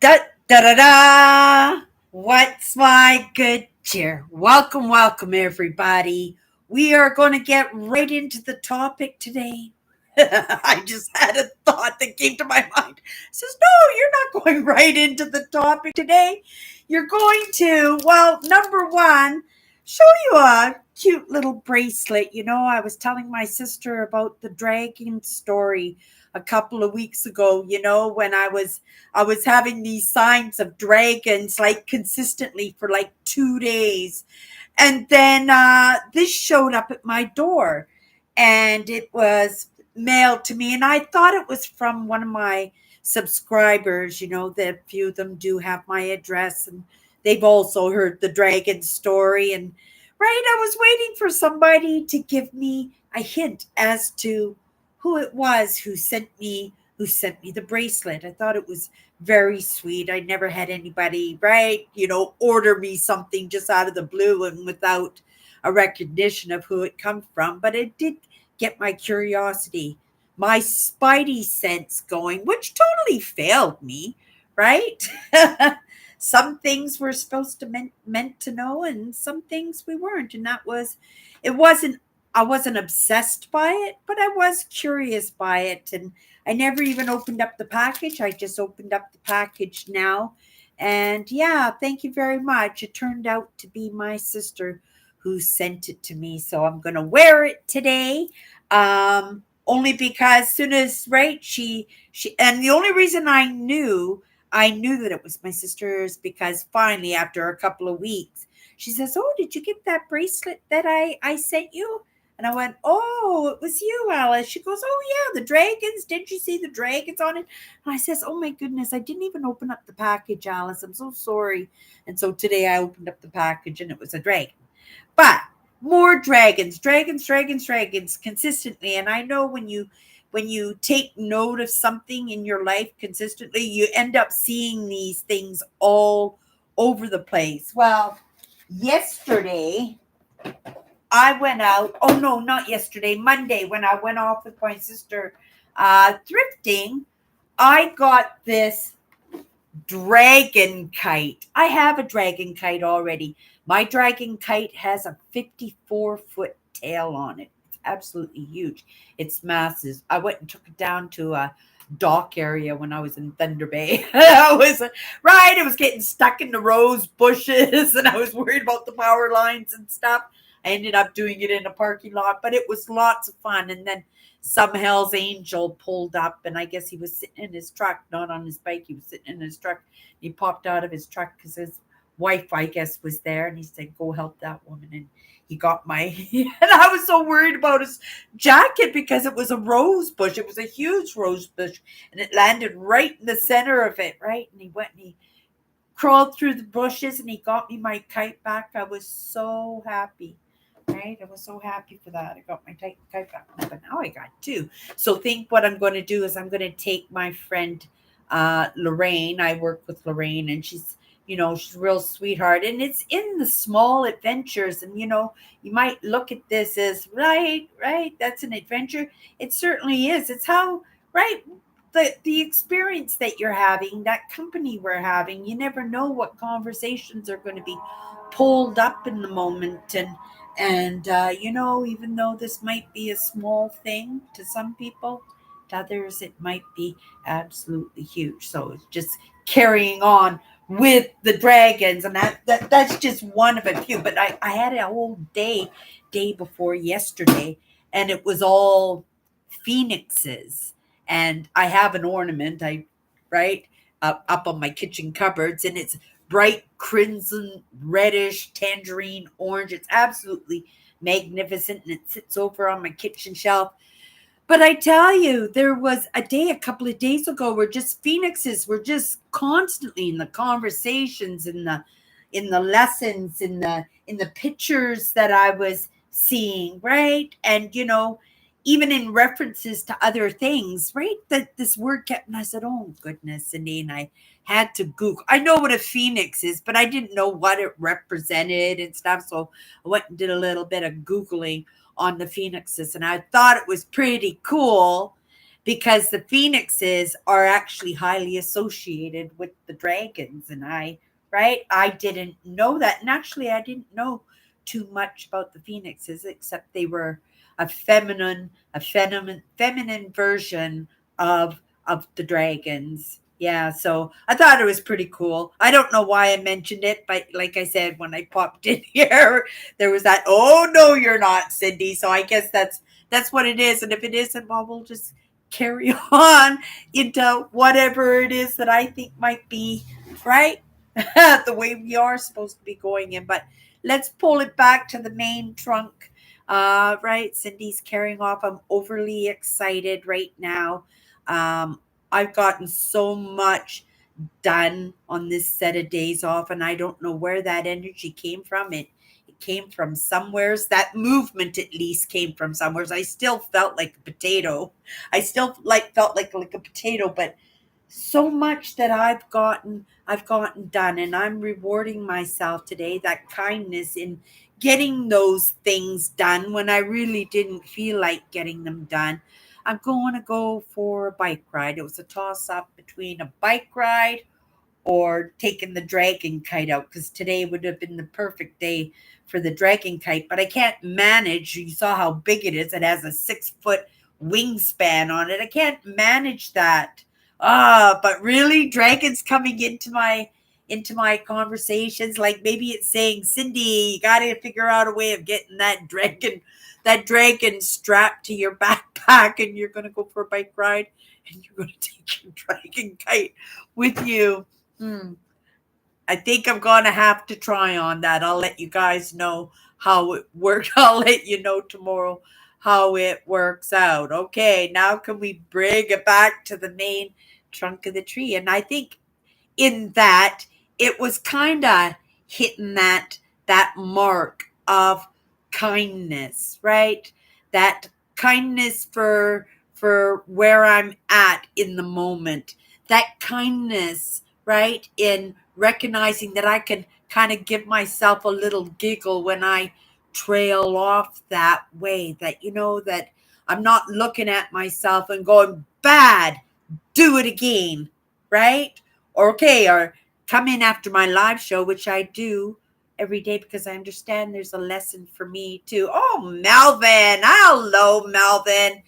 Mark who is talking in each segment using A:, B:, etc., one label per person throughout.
A: Da da da da! What's my good cheer? Welcome, welcome, everybody. We are going to get right into the topic today. I just had a thought that came to my mind. It says, no, you're not going right into the topic today. You're going to, well, number one, show you a cute little bracelet. I was telling my sister about the dragon story a couple of weeks ago, when I was having these signs of dragons like consistently for like 2 days. And then this showed up at my door and it was mailed to me. And I thought it was from one of my subscribers, that few of them do have my address and they've also heard the dragon story. And right, I was waiting for somebody to give me a hint as to who it was who sent me the bracelet. I thought it was very sweet. I never had anybody, right, order me something just out of the blue and without a recognition of who it come from. But it did get my curiosity, my spidey sense going, which totally failed me, right? Some things we're supposed to meant to know, and some things we weren't. And it wasn't. I wasn't obsessed by it, but I was curious by it, and I never even opened up the package. I just opened up the package now. And yeah, thank you very much. It turned out to be my sister who sent it to me. So I'm going to wear it today. Only because soon as, right, and the only reason I knew that it was my sister's because finally, after a couple of weeks, she says, "Oh, did you get that bracelet that I sent you?" And I went, "Oh, it was you, Alice." She goes, "Oh, yeah, the dragons. Didn't you see the dragons on it?" And I says, "Oh, my goodness, I didn't even open up the package, Alice. I'm so sorry." And so today I opened up the package and it was a dragon. But more dragons, dragons, dragons, dragons consistently. And I know when you take note of something in your life consistently, you end up seeing these things all over the place. Well, yesterday I went out. Oh no, not yesterday. Monday when I went off with my sister thrifting, I got this dragon kite. I have a dragon kite already. My dragon kite has a 54-foot tail on it. It's absolutely huge. It's massive. I went and took it down to a dock area when I was in Thunder Bay. I was right. It was getting stuck in the rose bushes, and I was worried about the power lines and stuff. I ended up doing it in a parking lot, but it was lots of fun. And then some Hell's Angel pulled up, and I guess he was sitting in his truck, not on his bike. He was sitting in his truck. He popped out of his truck because his wife, I guess, was there, and he said, "Go help that woman." And he got my, and I was so worried about his jacket because it was a rose bush. It was a huge rose bush, and it landed right in the center of it, right? And he went and he crawled through the bushes, and he got me my kite back. I was so happy. Right, I was so happy for that. I got my kite back, but now I got two. So think what I'm going to do is I'm going to take my friend Lorraine. I work with Lorraine, and she's a real sweetheart, and it's in the small adventures. And you might look at this as right. That's an adventure. It certainly is. It's how right the experience that you're having, that company we're having. You never know what conversations are going to be pulled up in the moment, and even though this might be a small thing to some people, to others it might be absolutely huge. So it's just carrying on with the dragons, and that's just one of a few. But I had a whole day before yesterday, and it was all phoenixes. And I have an ornament, right, up on my kitchen cupboards, and it's bright crimson, reddish, tangerine, orange. It's absolutely magnificent, and it sits over on my kitchen shelf. But I tell you, there was a couple of days ago, where just phoenixes were just constantly in the conversations, in the lessons, in the pictures that I was seeing, right? And even in references to other things, right? That this word kept, and I said, "Oh goodness," and I had to Google. I know what a phoenix is, but I didn't know what it represented and stuff. So I went and did a little bit of Googling on the phoenixes, and I thought it was pretty cool. because the phoenixes are actually highly associated with the dragons. And I didn't know that. And actually, I didn't know too much about the phoenixes, except they were a feminine version of the dragons. Yeah, so I thought it was pretty cool. I don't know why I mentioned it, but like I said, when I popped in here, there was that, oh no, you're not, Cindy. So I guess that's what it is. And if it isn't, well, we'll just carry on into whatever it is that I think might be right. The way we are supposed to be going in. But let's pull it back to the main trunk. Right, Cindy's carrying off. I'm overly excited right now. I've gotten so much done on this set of days off, and I don't know where that energy came from. It came from somewheres. That movement at least came from somewheres. I still felt like a potato. I still felt like a potato, but so much that I've gotten done, and I'm rewarding myself today, that kindness in getting those things done when I really didn't feel like getting them done. I'm going to go for a bike ride. It was a toss up between a bike ride or taking the dragon kite out, because today would have been the perfect day for the dragon kite, but I can't manage. You saw how big it is. It has a 6 foot wingspan on it. I can't manage that. But really, dragons coming into my conversations, like maybe it's saying, Cindy, you got to figure out a way of getting that dragon strapped to your backpack, and you're going to go for a bike ride, and you're going to take your dragon kite with you. Hmm. I think I'm going to have to try on that. I'll let you guys know how it worked. I'll let you know tomorrow how it works out. Okay, now can we bring it back to the main trunk of the tree? And I think in that it was kind of hitting that mark of kindness, right? That kindness for where I'm at in the moment. That kindness, right? In recognizing that I can kind of give myself a little giggle when I trail off that way, that that I'm not looking at myself and going, bad, do it again, right? Or okay, or come in after my live show, which I do every day because I understand there's a lesson for me too. Oh, Melvin. Hello, Melvin.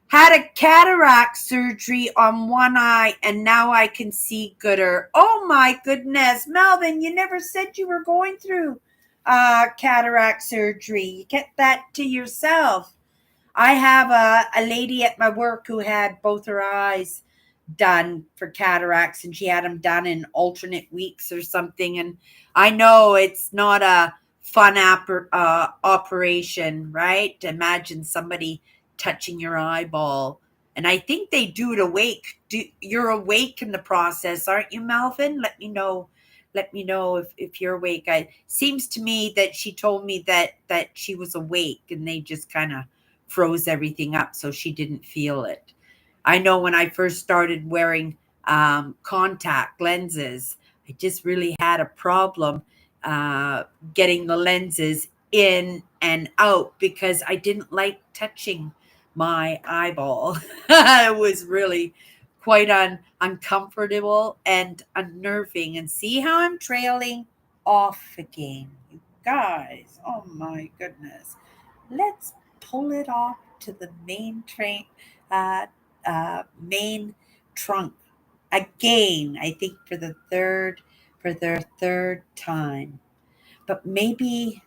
A: Had a cataract surgery on one eye and now I can see gooder. Oh my goodness. Melvin, you never said you were going through cataract surgery. You kept that to yourself. I have a lady at my work who had both her eyes done for cataracts, and she had them done in alternate weeks or something. And I know it's not a fun operation, right? Imagine somebody touching your eyeball. And I think they do it awake. You're awake in the process, aren't you, Melvin? Let me know. Let me know if you're awake. It seems to me that she told me that she was awake and they just kind of froze everything up so she didn't feel it. I know when I first started wearing contact lenses, I just really had a problem uh, getting the lenses in and out because I didn't like touching my eyeball. It was really quite uncomfortable and unnerving. And see how I'm trailing off again, you guys. Oh my goodness. Let's pull it off to the uh, main trunk again. I think for the third time. But maybe,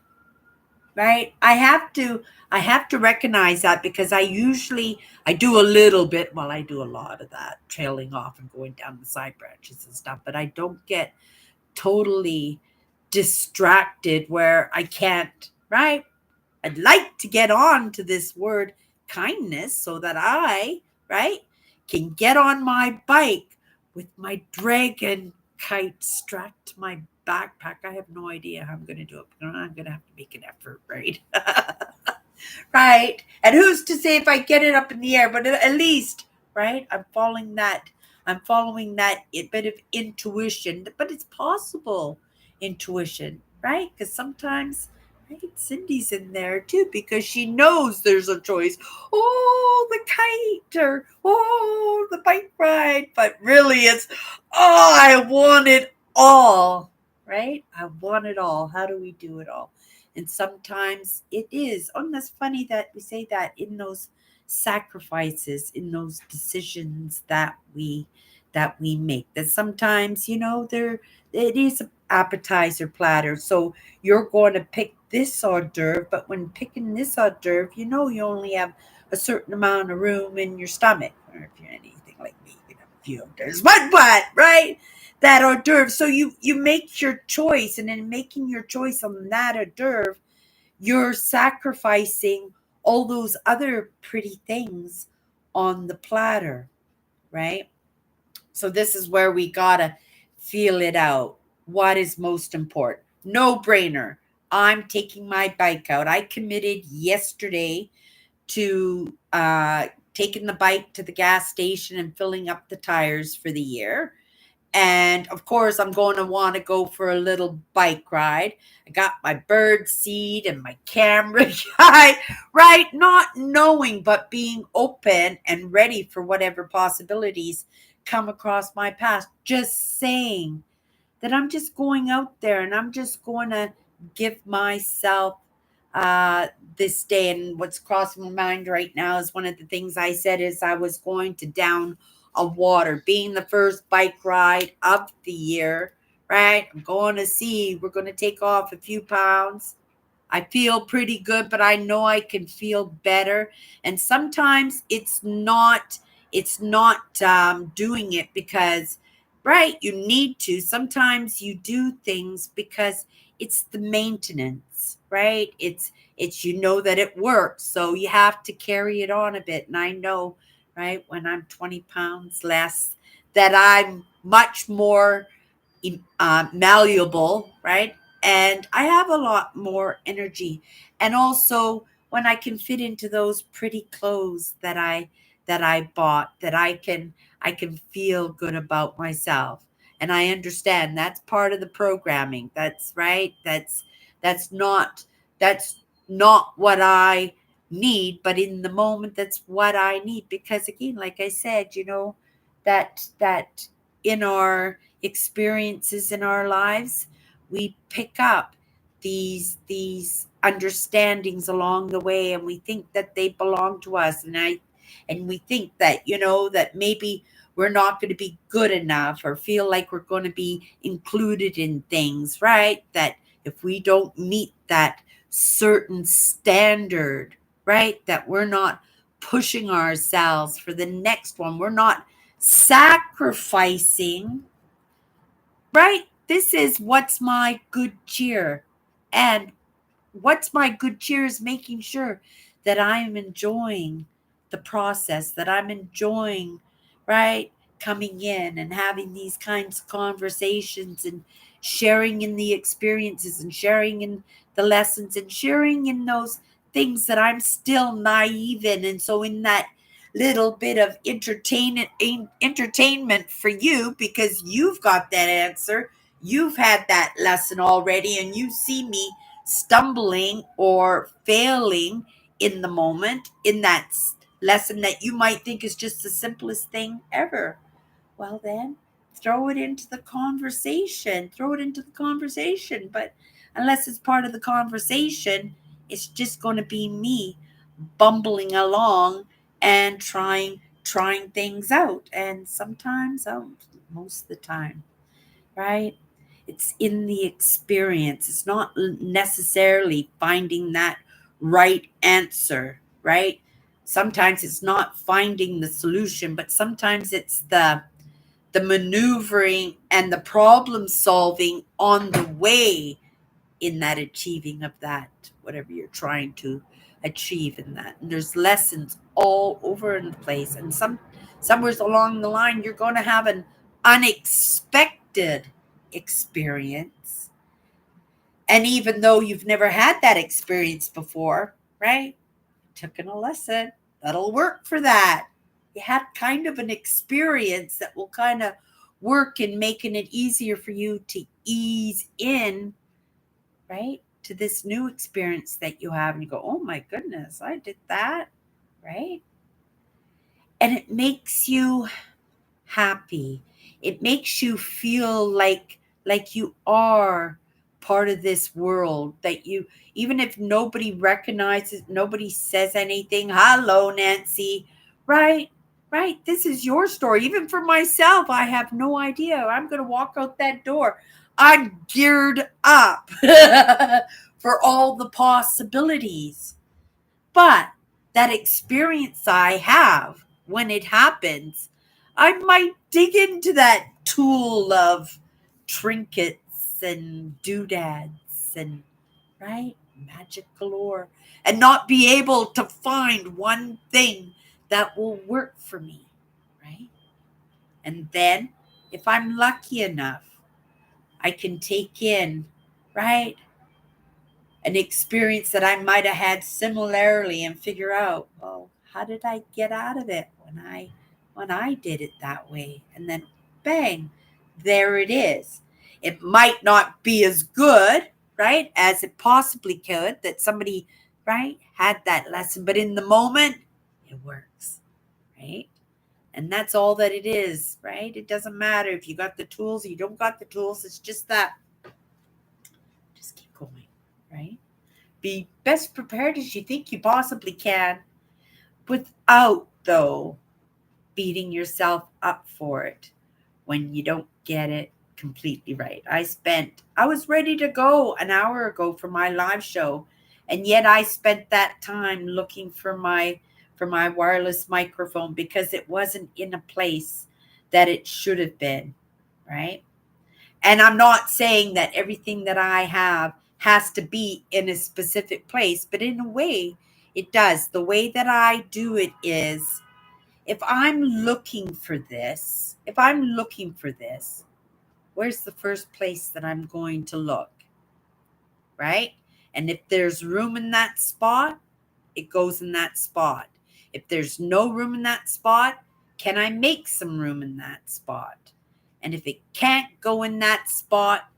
A: right? I have to recognize that because I do a little bit. Well, I do a lot of that trailing off and going down the side branches and stuff. But I don't get totally distracted where I can't. Right? I'd like to get on to this word kindness so that right, can get on my bike with my dragon kite strapped to my backpack. I have no idea how I'm going to do it, but I'm going to have to make an effort, right? Right. And who's to say if I get it up in the air, but at least, right, I'm following that bit of intuition, but it's possible intuition, right? Because sometimes Right? Cindy's in there too because she knows there's a choice. Oh, the kite or oh, the bike ride. But really it's, oh, I want it all. Right? I want it all. How do we do it all? And sometimes it is. Oh, and that's funny that we say that in those sacrifices, in those decisions that we make. That sometimes, there it is an appetizer platter. So you're going to pick this hors d'oeuvre, but when picking this hors d'oeuvre, you only have a certain amount of room in your stomach. Or if you're anything like me, you have a few hors d'oeuvres. But right? That hors d'oeuvre. So you make your choice, and in making your choice on that hors d'oeuvre, you're sacrificing all those other pretty things on the platter, right? So this is where we gotta feel it out. What is most important? No brainer. I'm taking my bike out. I committed yesterday to taking the bike to the gas station and filling up the tires for the year. And of course, I'm going to want to go for a little bike ride. I got my bird seat and my camera guy, right? Not knowing, but being open and ready for whatever possibilities come across my path. Just saying that I'm just going out there and I'm just going to give myself uh, this day. And what's crossing my mind right now is one of the things I said is I was going to down a water, being the first bike ride of the year, right? I'm going to see, we're going to take off a few pounds. I feel pretty good, but I know I can feel better. And sometimes it's not doing it because, right, you need to. Sometimes you do things because it's the maintenance, right? It's that it works, so you have to carry it on a bit. And I know, right, when I'm 20 pounds less, that I'm much more malleable, right? And I have a lot more energy. And also when I can fit into those pretty clothes that I bought, that I can feel good about myself. And I understand that's part of the programming. That's right. That's not that's not what I need, but in the moment that's what I need because again, like I said, that in our experiences in our lives, we pick up these understandings along the way, and we think that they belong to us, and we think that that maybe we're not going to be good enough or feel like we're going to be included in things, right? That if we don't meet that certain standard, right, that we're not pushing ourselves for the next one, we're not sacrificing, right? This is what's my good cheer. And what's my good cheer is making sure that I'm enjoying the process, that I'm enjoying, right, coming in and having these kinds of conversations and sharing in the experiences and sharing in the lessons and sharing in those things that I'm still naive in. And so in that little bit of entertainment for you, because you've got that answer, you've had that lesson already, and you see me stumbling or failing in the moment in that lesson that you might think is just the simplest thing ever. Well, then throw it into the conversation. Throw it into the conversation. But unless it's part of the conversation, it's just going to be me bumbling along and trying things out. And sometimes, most of the time, right? It's in the experience. It's not necessarily finding that right answer, right? Sometimes it's not finding the solution, but sometimes it's the maneuvering and the problem solving on the way in that achieving of that, whatever you're trying to achieve in that. And there's lessons all over in the place. And somewhere along the line, you're going to have an unexpected experience. And even though you've never had that experience before, right? Took in a lesson that'll work for that. You had kind of an experience that will kind of work in making it easier for you to ease in, right? to this new experience that you have and you go, oh my goodness, I did that, right? And it makes you happy. It makes you feel like you are part of this world, that you, even if nobody recognizes, nobody says anything, hello Nancy, right? Right, this is your story. Even for myself, I have no idea. I'm going to walk out that door. I'm geared up for all the possibilities. But that experience I have when it happens, I might dig into that tool of trinkets and doodads and, right, magic galore, and not be able to find one thing that will work for me, right? And then if I'm lucky enough, I can take in, right, an experience that I might have had similarly and figure out, well, how did I get out of it when I did it that way? And then bang, there it is. It might not be as good, right, as it possibly could, that somebody, right, had that lesson, but in the moment, it works, right? And that's all that it is, right? It doesn't matter if you got the tools or you don't got the tools. It's just that, just keep going, right? Be best prepared as you think you possibly can, without, though, beating yourself up for it when you don't get it completely right. I was ready to go an hour ago for my live show, and yet I spent that time looking for my wireless microphone because it wasn't in a place that it should have been, right? And I'm not saying that everything that I have has to be in a specific place, but in a way, it does. The way that I do it is, if I'm looking for this, where's the first place that I'm going to look, right? And if there's room in that spot, it goes in that spot. If there's no room in that spot, can I make some room in that spot? And if it can't go in that spot,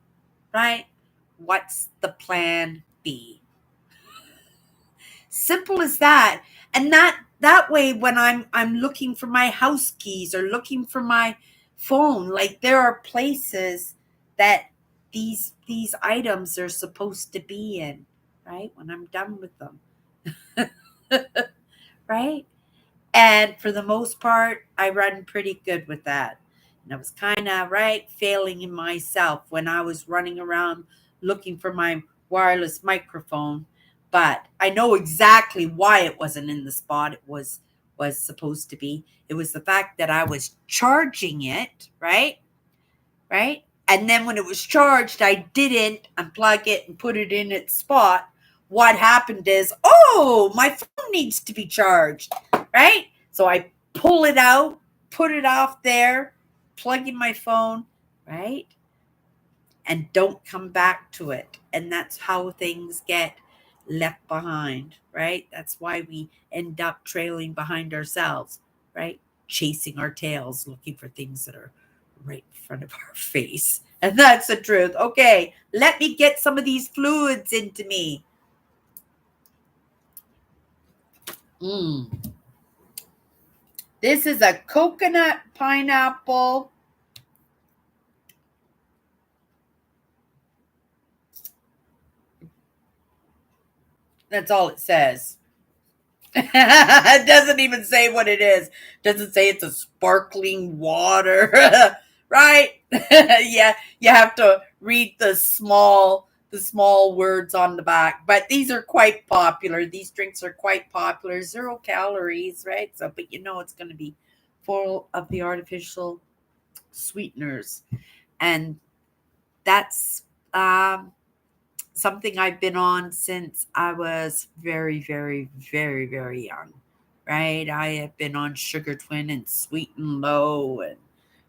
A: right? What's the plan B? Simple as that. And that way, when I'm looking for my house keys or looking for my phone, like there are places that these items are supposed to be in, right? When I'm done with them. Right? And for the most part, I run pretty good with that. And I was kind of, right, failing in myself when I was running around looking for my wireless microphone. But I know exactly why it wasn't in the spot it was supposed to be. It was the fact that I was charging it, right? Right? And then when it was charged, I didn't unplug it and put it in its spot. What happened is, oh, my phone needs to be charged, right? So I pull it out, put it off there, plug in my phone, right? And don't come back to it. And that's how things get left behind, right? That's why we end up trailing behind ourselves, right? Chasing our tails, looking for things that are right in front of our face. And that's the truth. Okay, let me get some of these fluids into me. This is a coconut pineapple. That's all it says. It doesn't even say what it is. It doesn't say it's a sparkling water, right? Yeah, you have to read the small words on the back. But these are quite popular. These drinks are quite popular. 0 calories, right? So, but it's going to be full of the artificial sweeteners, and that's something I've been on since I was very, very, very, very young, right? I have been on Sugar Twin and Sweet and Low, and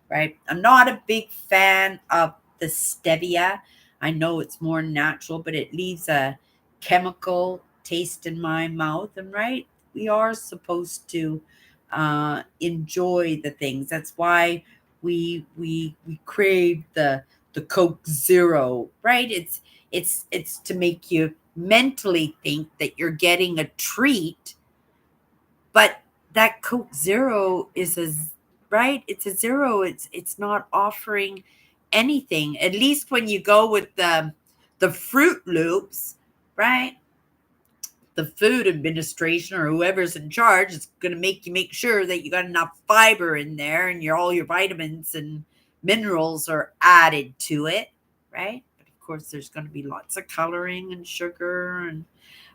A: right. I'm not a big fan of the stevia. I know it's more natural, but it leaves a chemical taste in my mouth, and right, we are supposed to enjoy the things. That's why we crave the Coke Zero, right? It's to make you mentally think that you're getting a treat, but that Coke Zero is right. It's a zero. It's not offering anything. At least when you go with the Fruit Loops, right? The food administration or whoever's in charge is going to make you make sure that you got enough fiber in there and all your vitamins and minerals are added to it, right? But of course, there's going to be lots of coloring and sugar. And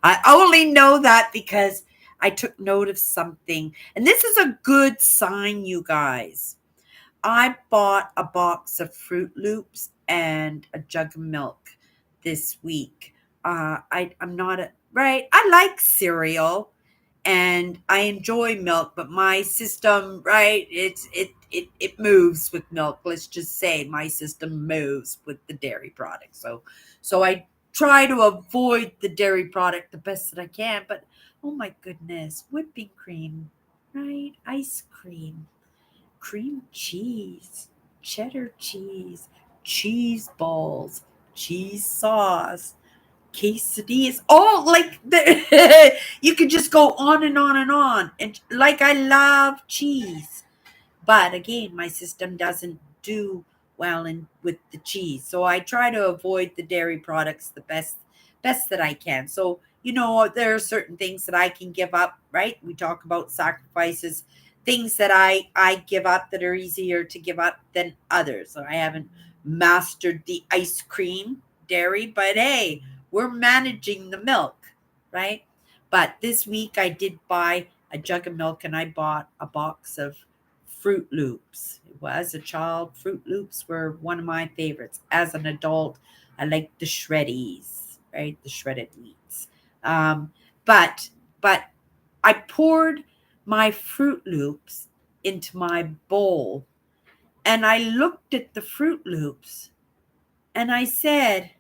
A: I only know that because I took note of something. And this is a good sign, you guys. I bought a box of Fruit Loops and a jug of milk this week. I'm not a right. I like cereal and I enjoy milk, but my system, right? It moves with milk. Let's just say my system moves with the dairy product. So I try to avoid the dairy product the best that I can. But oh my goodness, whipping cream, right? Ice cream, cream cheese, cheddar cheese, cheese balls, cheese sauce, quesadillas. Oh, like you could just go on and on and on. And like I love cheese. But again, my system doesn't do well in with the cheese. So I try to avoid the dairy products the best that I can. So, there are certain things that I can give up, right? We talk about sacrifices, things that I give up that are easier to give up than others. So I haven't mastered the ice cream dairy, but hey, we're managing the milk, right? But this week I did buy a jug of milk and I bought a box of Fruit Loops. As a child, Fruit Loops were one of my favorites. As an adult, I like the shreddies, right? The shredded wheats. Um, but I poured my Fruit Loops into my bowl and I looked at the Fruit Loops and I said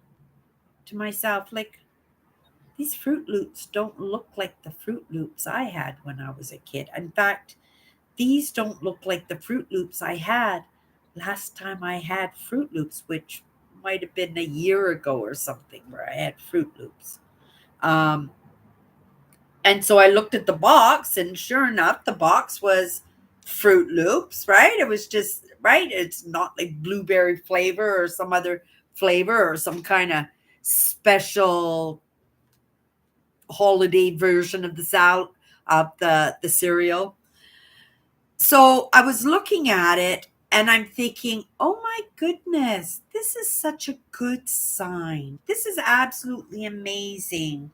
A: to myself, like, these Fruit Loops don't look like the Fruit Loops I had when I was a kid. In fact, these don't look like the Fruit Loops I had last time I had Fruit Loops, which might have been a year ago or something where I had Fruit Loops. Um, and so I looked at the box, and sure enough, the box was Fruit Loops, right? It was just, right? It's not like blueberry flavor or some other flavor or some kind of special holiday version of the the cereal. So I was looking at it and I'm thinking, oh my goodness, this is such a good sign. This is absolutely amazing.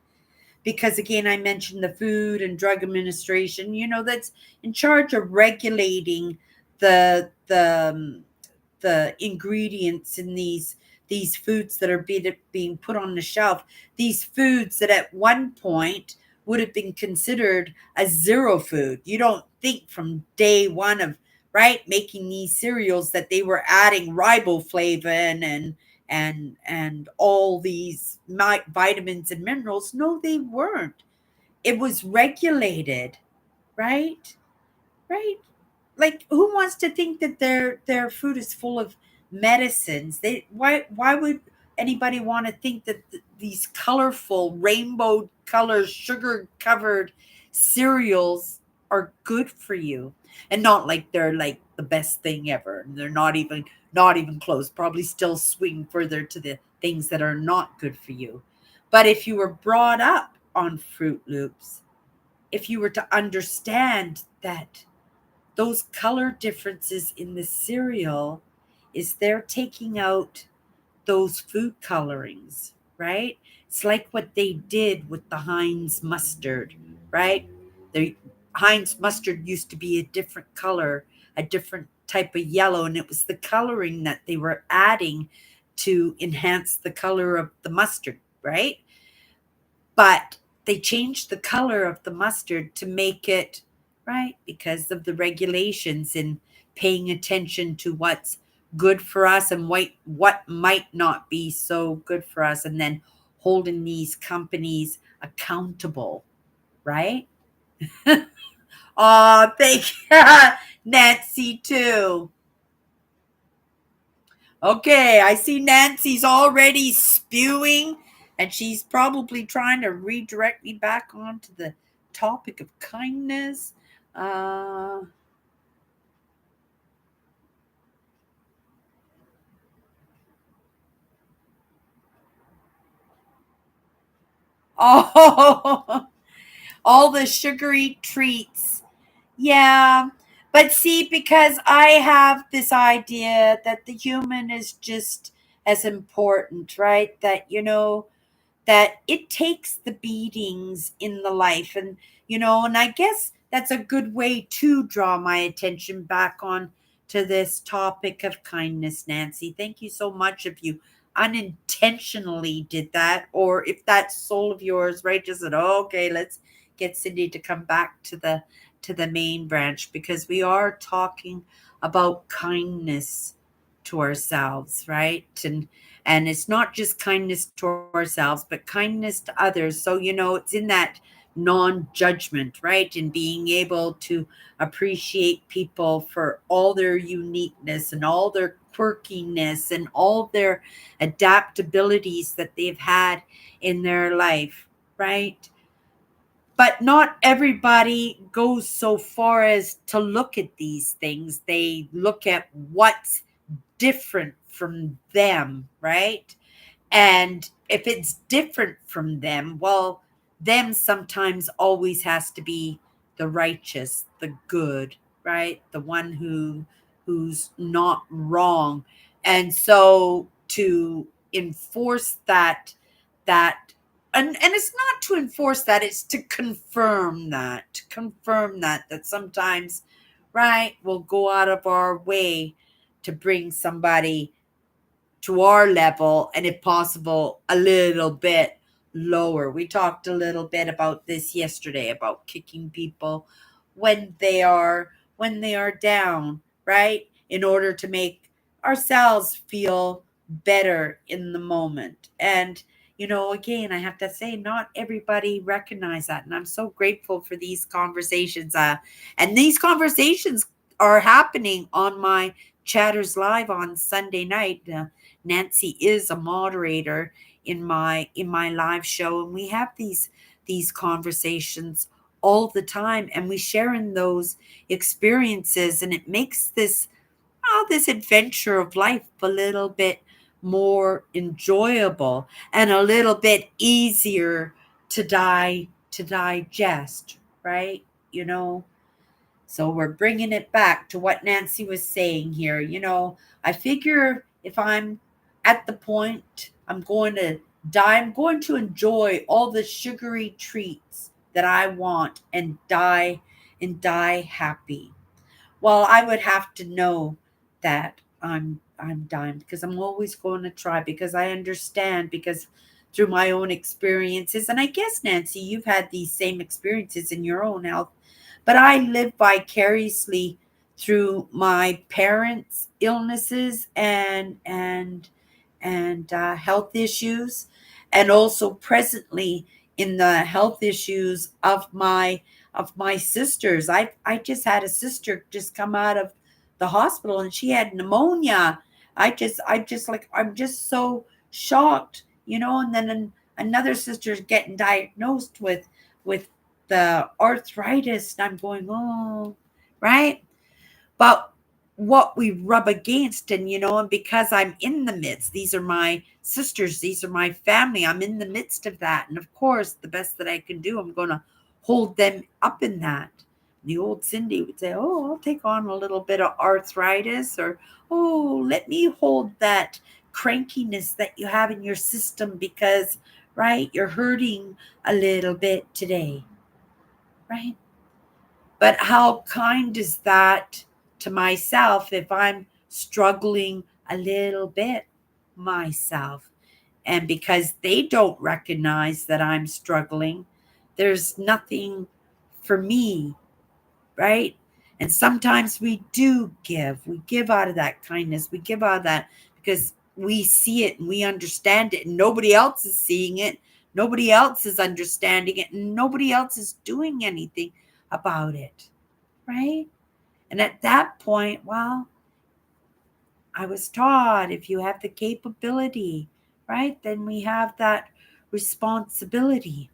A: Because again, I mentioned the Food and Drug Administration, that's in charge of regulating the the ingredients in these foods that are being put on the shelf. These foods that at one point would have been considered a zero food. You don't think from day one of right making these cereals that they were adding riboflavin and all these vitamins and minerals. No, they weren't. It was regulated, right? Right? Like who wants to think that their food is full of medicines? Why would anybody want to think that these colorful rainbow colors sugar covered cereals are good for you? And not like they're like the best thing ever. And they're not even close. Probably still swing further to the things that are not good for you. But if you were brought up on Fruit Loops, if you were to understand that those color differences in the cereal is they're taking out those food colorings, right? It's like what they did with the Heinz mustard, right? The Heinz mustard used to be a different color, a different type of yellow, and it was the coloring that they were adding to enhance the color of the mustard, right? But they changed the color of the mustard to make it right because of the regulations and paying attention to what's good for us and what might not be so good for us, and then holding these companies accountable, right? Oh, thank you. Nancy too. Okay, I see Nancy's already spewing, and she's probably trying to redirect me back onto the topic of kindness. Uh, oh, all the sugary treats. Yeah. But see, because I have this idea that the human is just as important, right? That it takes the beatings in the life, and I guess that's a good way to draw my attention back on to this topic of kindness. Nancy, thank you so much. If you unintentionally did that, or if that soul of yours, right, just said, oh, okay, let's get Cindy to come back to the main branch, because we are talking about kindness to ourselves, right? And it's not just kindness to ourselves, but kindness to others. So, it's in that non judgment, right? And being able to appreciate people for all their uniqueness and all their quirkiness and all their adaptabilities that they've had in their life, right? But not everybody goes so far as to look at these things. They look at what's different from them, right? And if it's different from them, well, them sometimes always has to be the righteous, the good, right? The one who's not wrong. And so to enforce that and it's not to enforce that, it's to confirm that sometimes, right, we'll go out of our way to bring somebody to our level, and if possible a little bit lower. We talked a little bit about this yesterday, about kicking people when they are down, right, in order to make ourselves feel better in the moment. And again, I have to say, not everybody recognize that, and I'm so grateful for these conversations. And these conversations are happening on my chatters live on Sunday night. Nancy is a moderator in my live show, and we have these conversations all the time, and we share in those experiences, and it makes this adventure of life a little bit more enjoyable and a little bit easier to digest, right? you know so we're bringing it back to what Nancy was saying here. I figure if I'm at the point I'm going to die, I'm going to enjoy all the sugary treats that I want and die happy. Well, I would have to know that I'm dying, because I'm always going to try, because I understand, because through my own experiences, and I guess, Nancy, you've had these same experiences in your own health, but I live vicariously through my parents' illnesses and health issues, and also presently in the health issues of my sisters. I just had a sister just come out of the hospital, and she had pneumonia. I'm just so shocked, and then another sister's getting diagnosed with the arthritis, and I'm going, oh, right? But what we rub against, and because I'm in the midst, these are my sisters, these are my family, I'm in the midst of that. And of course, the best that I can do, I'm going to hold them up in that. The old Cindy would say, oh, I'll take on a little bit of arthritis, or, oh, let me hold that crankiness that you have in your system, because, right, you're hurting a little bit today, right? But how kind is that to myself if I'm struggling a little bit myself? And because they don't recognize that I'm struggling, there's nothing for me, right? And sometimes we do give. We give out of that kindness. We give out of that because we see it and we understand it, and nobody else is seeing it. Nobody else is understanding it, and nobody else is doing anything about it, right? And at that point, well, I was taught if you have the capability, right, then we have that responsibility.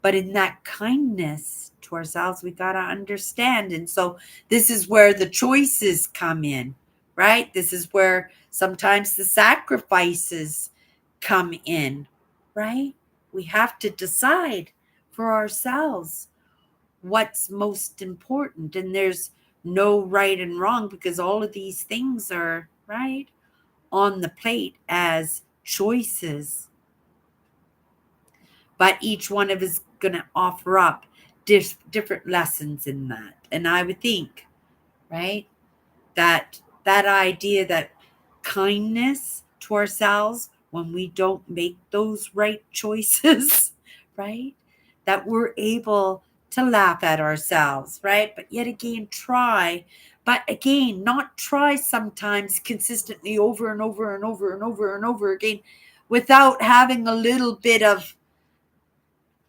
A: But in that kindness to ourselves, we got to understand. And so this is where the choices come in, right? This is where sometimes the sacrifices come in, right? We have to decide for ourselves what's most important. And there's no right and wrong because all of these things are, right, on the plate as choices, but each one of us going to offer up different lessons in that. And I would think, right, that idea that kindness to ourselves when we don't make those right choices, right, that we're able to laugh at ourselves, right, but yet again try, but again not try sometimes consistently over and over and over and over and over again without having a little bit of,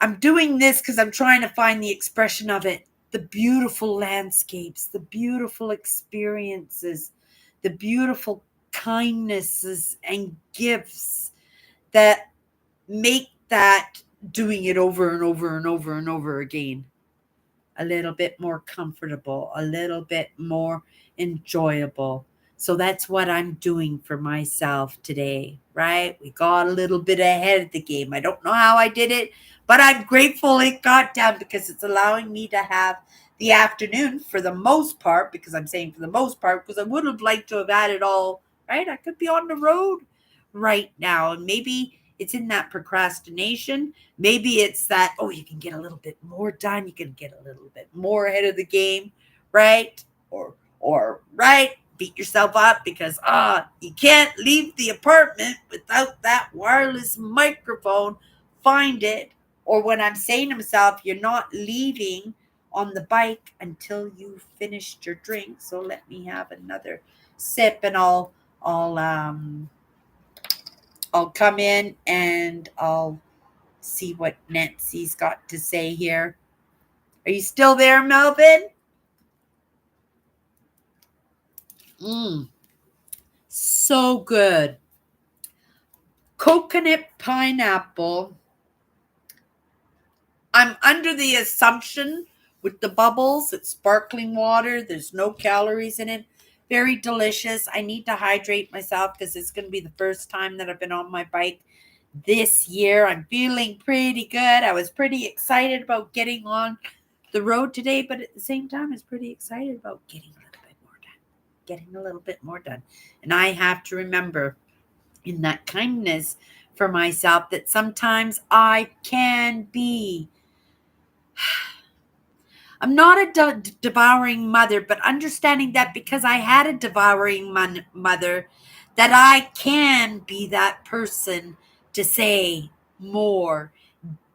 A: I'm doing this because I'm trying to find the expression of it. The beautiful landscapes, the beautiful experiences, the beautiful kindnesses and gifts that make that doing it over and over and over and over again a little bit more comfortable, a little bit more enjoyable. So that's what I'm doing for myself today, right? We got a little bit ahead of the game. I don't know how I did it, but I'm grateful it got done because it's allowing me to have the afternoon for the most part, because I'm saying for the most part, because I would have liked to have had it all, right? I could be on the road right now. And maybe it's in that procrastination. Maybe it's that, oh, you can get a little bit more done. You can get a little bit more ahead of the game, right? Or right, beat yourself up because you can't leave the apartment without that wireless microphone. Find it. Or when I'm saying to myself, you're not leaving on the bike until you finished your drink. So let me have another sip and I'll I'll come in and I'll see what Nancy's got to say here. Are you still there, Melvin? Mm, so good. Coconut pineapple. I'm under the assumption with the bubbles, it's sparkling water. There's no calories in it. Very delicious. I need to hydrate myself because it's going to be the first time that I've been on my bike this year. I'm feeling pretty good. I was pretty excited about getting on the road today, but at the same time, I was pretty excited about getting a little bit more done. Getting a little bit more done. And I have to remember in that kindness for myself that sometimes I can be. I'm not a devouring mother, but understanding that because I had a devouring mother, that I can be that person to say more,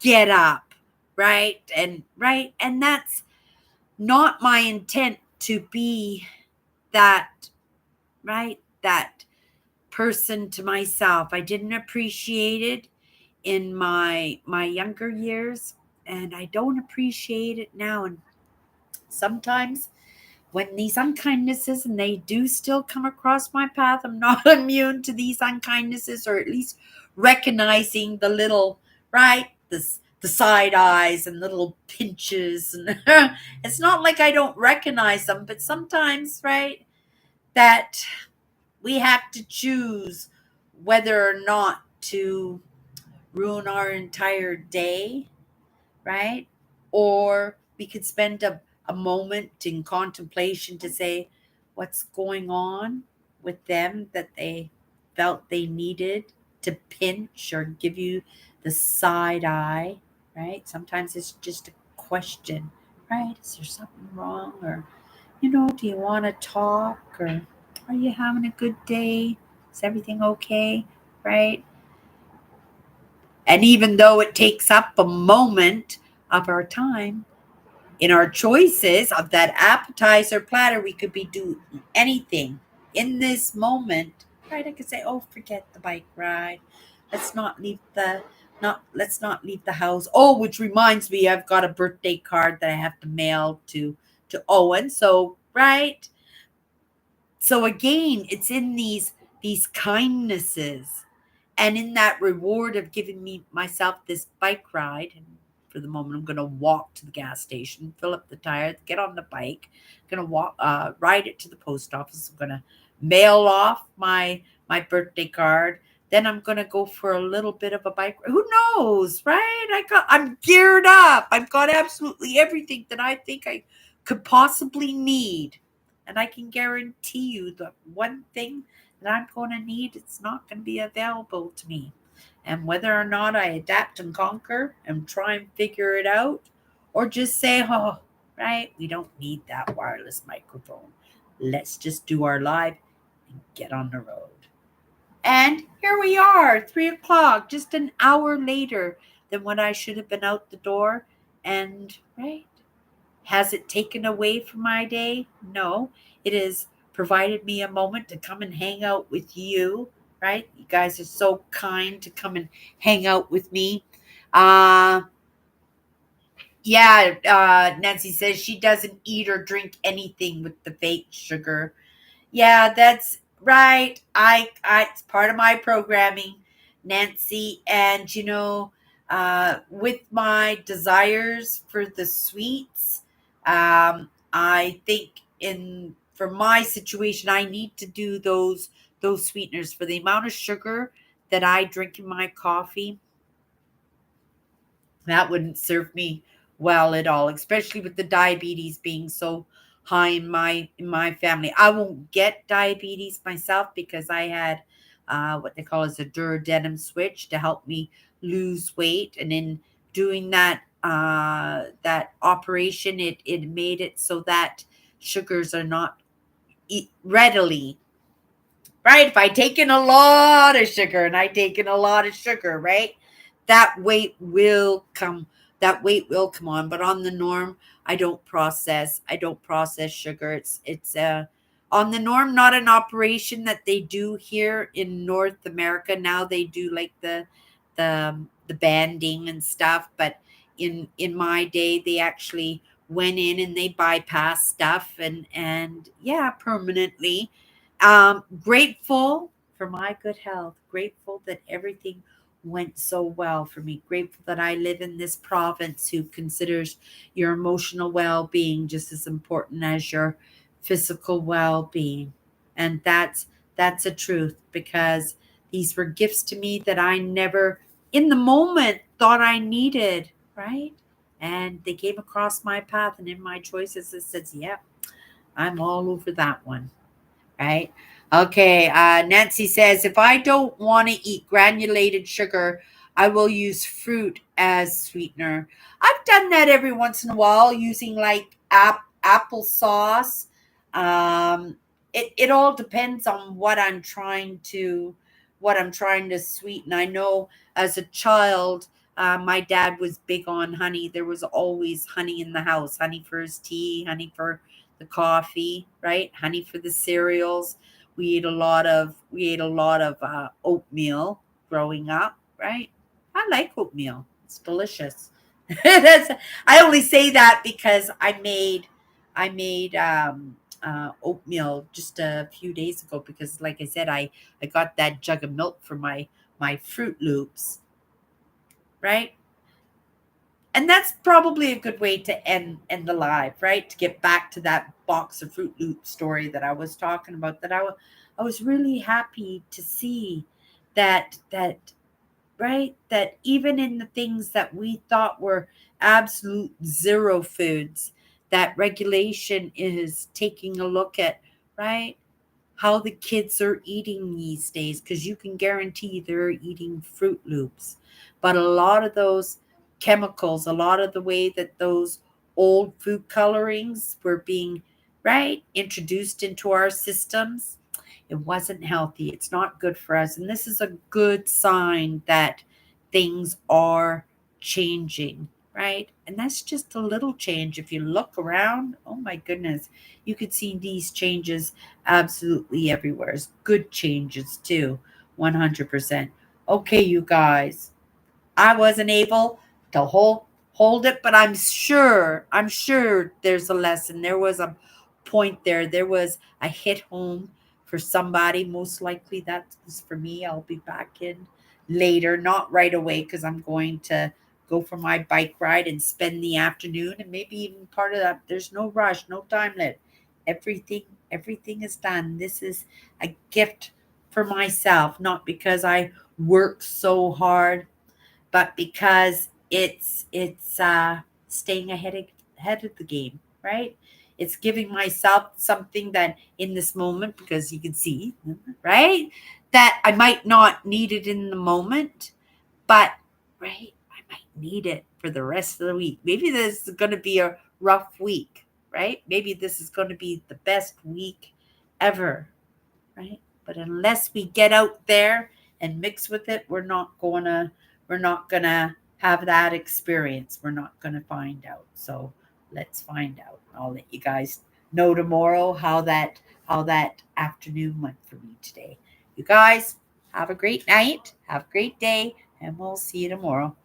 A: get up, right, and that's not my intent to be that, right, that person to myself. I didn't appreciate it in my younger years, and I don't appreciate it now. And sometimes when these unkindnesses, and they do still come across my path, I'm not immune to these unkindnesses, or at least recognizing the little, right, the side eyes and little pinches. And it's not like I don't recognize them, but sometimes, right, that we have to choose whether or not to ruin our entire day, right? Or we could spend a moment in contemplation to say what's going on with them that they felt they needed to pinch or give you the side eye, right? Sometimes it's just a question, right? Is there something wrong? Or, do you want to talk? Or are you having a good day? Is everything okay? Right? And even though it takes up a moment of our time, in our choices of that appetizer platter, we could be doing anything in this moment, right? I could say, oh, forget the bike ride. Let's not leave the let's not leave the house. Oh, which reminds me, I've got a birthday card that I have to mail to Owen. So, right. So again, it's in these kindnesses and in that reward of giving me myself this bike ride. And for the moment, I'm going to walk to the gas station, fill up the tires, get on the bike, going to walk, ride it to the post office. I'm going to mail off my birthday card. Then I'm going to go for a little bit of a bike ride. Who knows, right? I'm geared up. I've got absolutely everything that I think I could possibly need. And I can guarantee you the one thing that I'm going to need, it's not going to be available to me. And whether or not I adapt and conquer and try and figure it out, or just say, oh, right, we don't need that wireless microphone. Let's just do our live and get on the road. And here we are, 3 o'clock, just an hour later than when I should have been out the door. And, right, has it taken away from my day? No. It has provided me a moment to come and hang out with you, right? You guys are so kind to come and hang out with me. Uh, Nancy says she doesn't eat or drink anything with the fake sugar. Yeah, that's right. I it's part of my programming, Nancy. And with my desires for the sweets, I think in for my situation, I need to do those sweeteners for the amount of sugar that I drink in my coffee. That wouldn't serve me well at all, especially with the diabetes being so high in my family. I won't get diabetes myself because I had what they call as a duodenum switch to help me lose weight, and in doing that operation, it made it so that sugars are not readily right? If I take in a lot of sugar and I take in a lot of sugar, right? That weight will come. That weight will come on. But on the norm, I don't process. I don't process sugar. It's on the norm, not an operation that they do here in North America. Now they do like the banding and stuff, but in my day they actually went in and they bypassed stuff and yeah, permanently. Grateful for my good health, grateful that everything went so well for me, grateful that I live in this province who considers your emotional well-being just as important as your physical well-being. And that's a truth, because these were gifts to me that I never in the moment thought I needed, right? And they came across my path, and in my choices it says, yeah, I'm all over that one. Right? Okay. Nancy says, if I don't want to eat granulated sugar, I will use fruit as sweetener. I've done that every once in a while using like applesauce. It all depends on what I'm trying to sweeten. I know as a child, my dad was big on honey. There was always honey in the house, honey for his tea, honey for the coffee, right? Honey for the cereals. We ate a lot of oatmeal growing up, right? I like oatmeal. It's delicious. I only say that because I made oatmeal just a few days ago, because like I said, I got that jug of milk for my Fruit Loops, right? And that's probably a good way to end the live, right? To get back to that box of Fruit Loop story that I was talking about. I was really happy to see that right, that even in the things that we thought were absolute zero foods, that regulation is taking a look at, right, how the kids are eating these days, because you can guarantee they're eating Fruit Loops. But a lot of those chemicals, a lot of the way that those old food colorings were being, right, introduced into our systems, it wasn't healthy. It's not good for us. And this is a good sign that things are changing, right? And that's just a little change. If you look around, oh my goodness, you could see these changes absolutely everywhere. It's good changes too, 100%. Okay, you guys, I wasn't able to hold it, but I'm sure there's a lesson. There was a point there was a hit home for somebody. Most likely that was for me. I'll be back in later, not right away, because I'm going to go for my bike ride and spend the afternoon, and maybe even part of that. There's no rush, no time limit. Everything is done. This is a gift for myself, not because I worked so hard, but because it's staying ahead of the game, right? It's giving myself something that in this moment, because you can see, right, that I might not need it in the moment, but right, I might need it for the rest of the week. Maybe this is going to be a rough week, right? Maybe this is going to be the best week ever, right? But unless we get out there and mix with it, we're not gonna have that experience. We're not gonna find out. So let's find out. I'll let you guys know tomorrow how that afternoon went for me today. You guys have a great night, have a great day, and we'll see you tomorrow.